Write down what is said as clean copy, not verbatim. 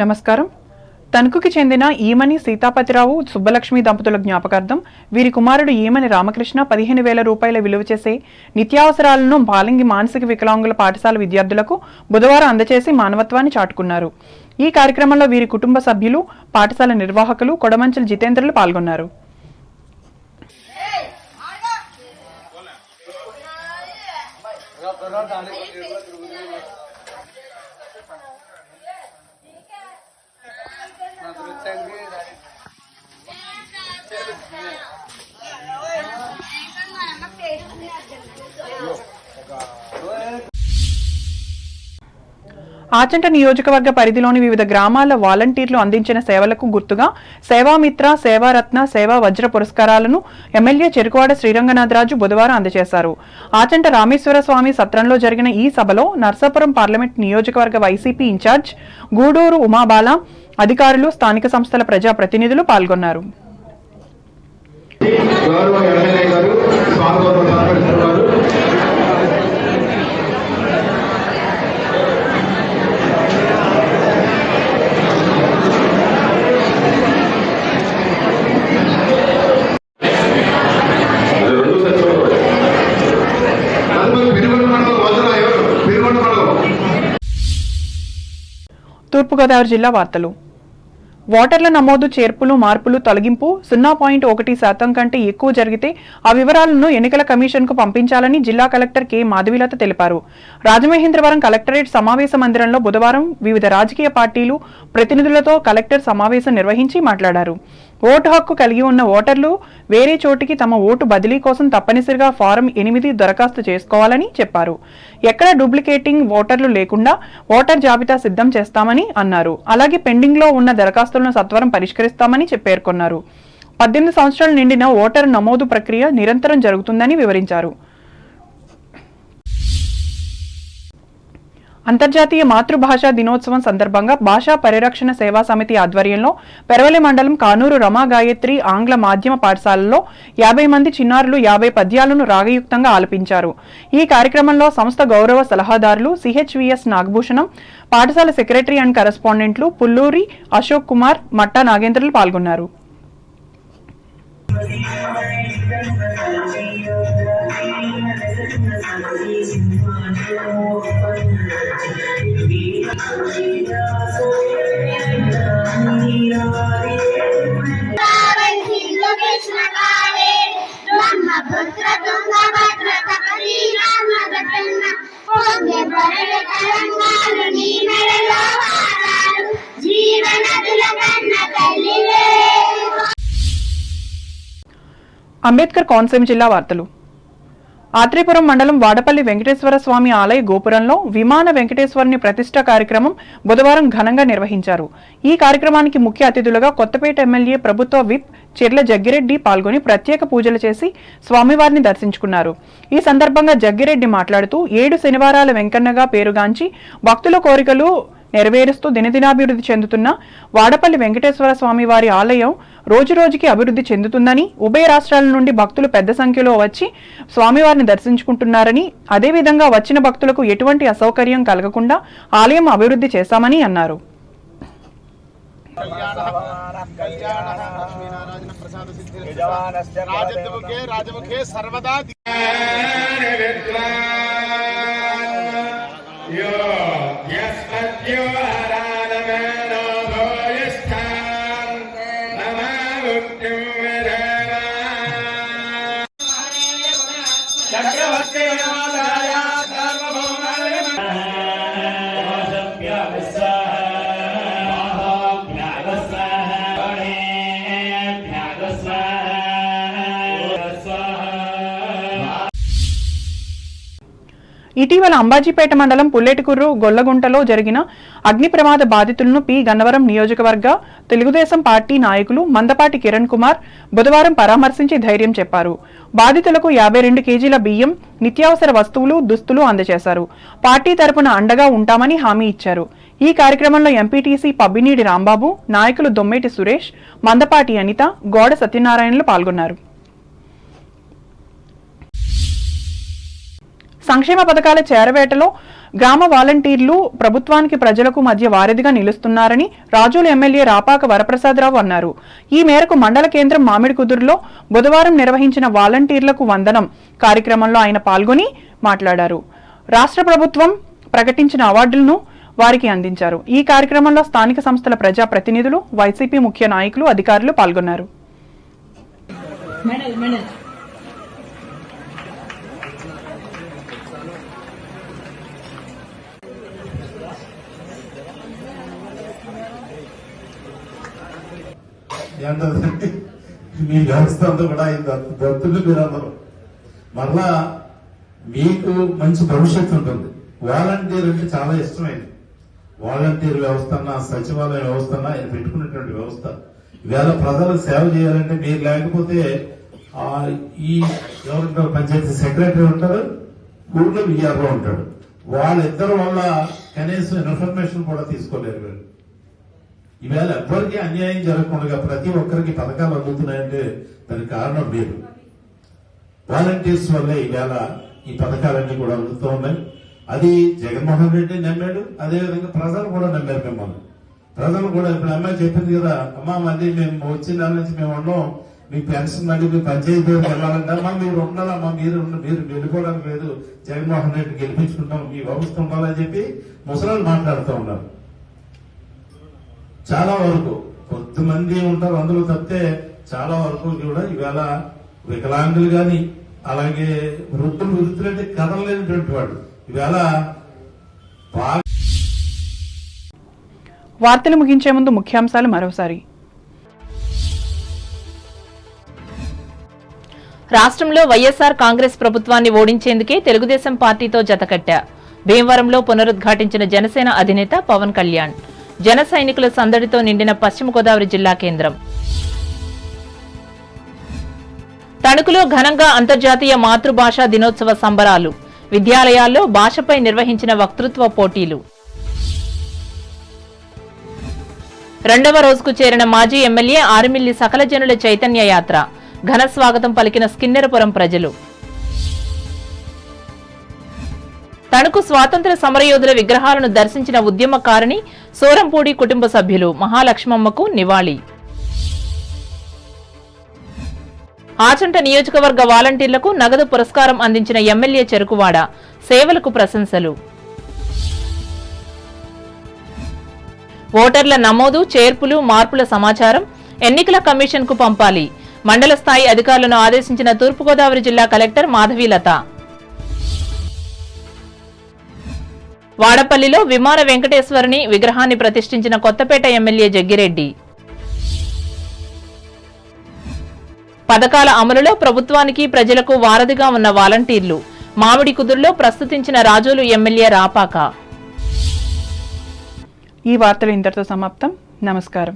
నమస్కారం. తణుకుకి చెందిన ఈమని సీతాపతిరావు సుబ్బలక్ష్మి దంపతుల జ్ఞాపకార్థం వీరి కుమారుడు ఈమని రామకృష్ణ 15,000 రూపాయల విలువ చేసే నిత్యావసరాలను బాలింగి మానసిక వికలాంగుల పాఠశాల విద్యార్థులకు బుధవారం అందజేసి మానవత్వాన్ని చాటుకున్నారు. ఈ కార్యక్రమంలో వీరి కుటుంబ సభ్యులు, పాఠశాల నిర్వాహకులు కొడమంచల్ జితేంద్రలు పాల్గొన్నారు. ఆచంట నియోజకవర్గ పరిధిలోని వివిధ గ్రామాల వాలంటీర్లు అందించిన సేవలకు గుర్తుగా సేవామిత్ర, సేవారత్న, సేవా వజ్ర పురస్కారాలను ఎమ్మెల్యే చెరుకువాడ శ్రీరంగనాథరాజు బుధవారం అందజేశారు. ఆచంట రామేశ్వర స్వామి సత్రంలో జరిగిన ఈ సభలో నర్సాపురం పార్లమెంట్ నియోజకవర్గ వైసీపీ ఇన్ఛార్జ్ గూడూరు ఉమాబాల, అధికారులు, స్థానిక సంస్థల ప్రజా ప్రతినిధులు పాల్గొన్నారు. తూర్పుగోదావరి జిల్లా వార్తలు. ఓటర్ల నమోదు, చేర్పులు, మార్పులు, తొలగింపు 0.1% కంటే ఎక్కువ జరిగితే ఆ వివరాలను ఎన్నికల కమిషన్కు పంపించాలని జిల్లా కలెక్టర్ కె మాధవీలత తెలిపారు. రాజమహేంద్రవరం కలెక్టరేట్ సమావేశ మందిరంలో బుధవారం వివిధ రాజకీయ పార్టీలు ప్రతినిధులతో కలెక్టర్ సమావేశం నిర్వహించి మాట్లాడారు. ఓటు హక్కు కలిగి ఉన్న ఓటర్లు వేరే చోటికి తమ ఓటు బదిలీ కోసం తప్పనిసరిగా ఫారం 8 దరఖాస్తు చేసుకోవాలని చెప్పారు. ఎక్కడ డూప్లికేటింగ్ ఓటర్లు లేకుండా ఓటర్ జాబితా సిద్ధం చేస్తామని అన్నారు. అలాగే పెండింగ్ లో ఉన్న దరఖాస్తులను సత్వరం పరిష్కరిస్తామని పేర్కొన్నారు. 18 సంవత్సరాలు నిండిన ఓటరు నమోదు ప్రక్రియ నిరంతరం జరుగుతుందని వివరించారు. అంతర్జాతీయ మాతృభాషా దినోత్సవం సందర్భంగా భాషా పరిరక్షణ సేవా సమితి ఆధ్వర్యంలో పెరవలి మండలం కానూరు రమా గాయత్రి ఆంగ్ల మాధ్యమ పాఠశాలలో 50 మంది చిన్నారులు 50 పద్యాలను రాగయుక్తంగా ఆలపించారు. ఈ కార్యక్రమంలో సంస్థ గౌరవ సలహాదారులు సిహెచ్విఎస్ నాగభూషణం, పాఠశాల సెక్రటరీ అండ్ కరెస్పాండెంట్లు పుల్లూరి అశోక్ కుమార్, మట్టా నాగేంద్రలు పాల్గొన్నారు. అంబేద్కర్ కోనసీమ జిల్లా వార్తలు. ఆత్రేపురం మండలం వాడపల్లి వెంకటేశ్వర స్వామి ఆలయ గోపురంలో విమాన వెంకటేశ్వరుని ప్రతిష్ఠ కార్యక్రమం బుధవారం ఘనంగా నిర్వహించారు. ఈ కార్యక్రమానికి ముఖ్య అతిథులుగా కొత్తపేట ఎమ్మెల్యే ప్రభుత్వ విప్ చెర్ల జగ్గిరెడ్డి పాల్గొని ప్రత్యేక పూజలు చేసి స్వామివారిని దర్శించుకున్నారు. ఈ సందర్భంగా జగ్గిరెడ్డి మాట్లాడుతూ 7 శనివారాల వెంకన్నగా పేరుగాంచి భక్తుల కోరికలు నెరవేరుస్తూ దినదినాభివృద్ధి చెందుతున్న వాడపల్లి వెంకటేశ్వర స్వామి వారి ఆలయం రోజురోజుకి అభివృద్ధి చెందుతుందని, ఉభయ రాష్ట్రాల నుండి భక్తులు పెద్ద సంఖ్యలో వచ్చి స్వామివారిని దర్శించుకుంటున్నారని, అదేవిధంగా వచ్చిన భక్తులకు ఎటువంటి అసౌకర్యం కలగకుండా ఆలయం అభివృద్ధి చేశామని అన్నారు. ఇటీవల అంబాజీపేట మండలం పుల్లెటికుర్రు గొల్లగుంటలో జరిగిన అగ్ని ప్రమాద బాధితులను పి గన్నవరం నియోజకవర్గ తెలుగుదేశం పార్టీ నాయకులు మందపాటి కిరణ్ కుమార్ బుధవారం పరామర్శించి ధైర్యం చెప్పారు. బాధితులకు 52 కేజీల బియ్యం, నిత్యావసర వస్తువులు, దుస్తులు అందజేశారు. పార్టీ తరపున అండగా ఉంటామని హామీ ఇచ్చారు. ఈ కార్యక్రమంలో ఎంపీటీసీ పబ్బినీడి రాంబాబు, నాయకులు దొమ్మేటి సురేష్, మందపాటి అనిత, గోడ సత్యనారాయణలు పాల్గొన్నారు. సంక్షేమ పథకాల చేరవేటలో గ్రామ వాలంటీర్లు ప్రభుత్వానికి ప్రజలకు మధ్య వారధిగా నిలుస్తున్నారని రాజోలు ఎమ్మెల్యే రాపాక వరప్రసాదరావు అన్నారు. ఈ మేరకు మండల కేంద్రం మామిడికుదురులో బుధవారం నిర్వహించిన వాలంటీర్లకు వందనం కార్యక్రమంలో ఆయన పాల్గొని మాట్లాడారు. రాష్ట్ర ప్రభుత్వం ప్రకటించిన అవార్డులను వారికి అందించారు. ఈ కార్యక్రమంలో స్థానిక సంస్థల ప్రజా ప్రతినిధులు, వైసీపీ ముఖ్య నాయకులు, అధికారులు పాల్గొన్నారు. మీ వ్యవస్థ అంతా కూడా దత్తులు మీరందరూ మరలా మీకు మంచి భవిష్యత్తు ఉంటుంది. వాలంటీర్ అంటే చాలా ఇష్టమైంది. వాలంటీర్ వ్యవస్థ అన్న, సచివాలయ వ్యవస్థ అన్న ఆయన పెట్టుకున్నటువంటి వ్యవస్థ. ఈవేళ ప్రజలకు సేవ చేయాలంటే మీరు లేకపోతే ఈ ఎవరుంటారు, పంచాయతీ సెక్రటరీ ఉంటారు, ఊళ్ళో విఆర్ఓ ఉంటాడు, వాళ్ళిద్దరు వల్ల కనీసం ఇన్ఫర్మేషన్ కూడా తీసుకోలేరు. వీళ్ళు ఈవేళ ఎవ్వరికి అన్యాయం జరగకుండా ప్రతి ఒక్కరికి పథకాలు అందుతున్నాయంటే దానికి కారణం మీరు. వాలంటీర్స్ వల్లే ఈవేళ ఈ పథకాలన్నీ కూడా అందుతూ ఉన్నాయి. అది జగన్మోహన్ రెడ్డి నమ్మాడు, అదేవిధంగా ప్రజలు కూడా నమ్మారు మిమ్మల్ని. ప్రజలు కూడా ఇప్పుడు అమ్మాయి చెప్పింది కదా, అమ్మా మళ్ళీ మేము వచ్చిన నెల నుంచి మేము ఉన్నాం, మీ పెన్షన్ మళ్ళీ మీ పంచాయతీ వెళ్ళాలంటే అమ్మా మీరు ఉండాలమ్మా, మీరు వెళ్ళిపోవడానికి లేదు, జగన్మోహన్ రెడ్డి గెలిపించుకుంటాం, మీ వ్యవస్థ ఉండాలని చెప్పి ముసలాళ్ళు మాట్లాడుతూ ఉన్నారు. చాలా వరకు కొద్దిమంది ఉంటారు, అందులో తప్పితే చాలా వరకు కూడా ఈవేళ వికలాంగులు గాని అలాగే వృద్ధులంటే కదలలేనటువంటి వాడు ఈవేళ వార్తలు ముగించే ముందు ముఖ్యాంశాలు మరోసారి. రాష్ట్రంలో వైఎస్ఆర్ కాంగ్రెస్ ప్రభుత్వాన్ని ఓడించేందుకే తెలుగుదేశం పార్టీతో జతకట్టా. భీమవరంలో పునరుద్ఘాటించిన జనసేన అధినేత పవన్ కళ్యాణ్. జన సైనికుల సందడితో నిండిన పశ్చిమ గోదావరి జిల్లా కేంద్రం. తణుకులో ఘనంగా అంతర్జాతీయ మాతృభాషా దినోత్సవ సంబరాలు. విద్యాలయాల్లో భాషపై నిర్వహించిన వక్తృత్వ పోటీలు. రెండవ రోజుకు చేరిన మాజీ ఎమ్మెల్యే ఆరిమిల్లి సకల జనుల చైతన్య యాత్ర. ఘన స్వాగతం పలికిన స్కిన్నెరపురం ప్రజలు. తణుకు స్వాతంత్ర సమరయోధుల విగ్రహాలను దర్శించిన ఉద్యమకారిణి సోరంపూడి కుటుంబ సభ్యులు. మహాలక్ష్మమ్మకు నివాళి. ఆచంట నియోజకవర్గ వాలంటీర్లకు నగదు పురస్కారం అందించిన ఎమ్మెల్యే చెరుకువాడ. సేవలకు ప్రశంసలు. ఓటర్ల నమోదు, చేర్పులు, మార్పుల సమాచారం ఎన్నికల కమిషన్ కు పంపాలి. మండల స్థాయి అధికారులను ఆదేశించిన తూర్పుగోదావరి జిల్లా కలెక్టర్ మాధవీలత. వాడపల్లిలో విమాన వెంకటేశ్వరుని విగ్రహాన్ని ప్రతిష్ఠించిన కొత్తపేట ఎమ్మెల్యే జగ్గిరెడ్డి. పథకాల అమలులో ప్రభుత్వానికి ప్రజలకు వారధిగా ఉన్న వాలంటీర్లు. మామిడికుదురులో ప్రస్తుతించిన రాజోలు ఎమ్మెల్యే రాపాక. ఈ వార్తలు ఇంతటితో సమాప్తం. నమస్కారం.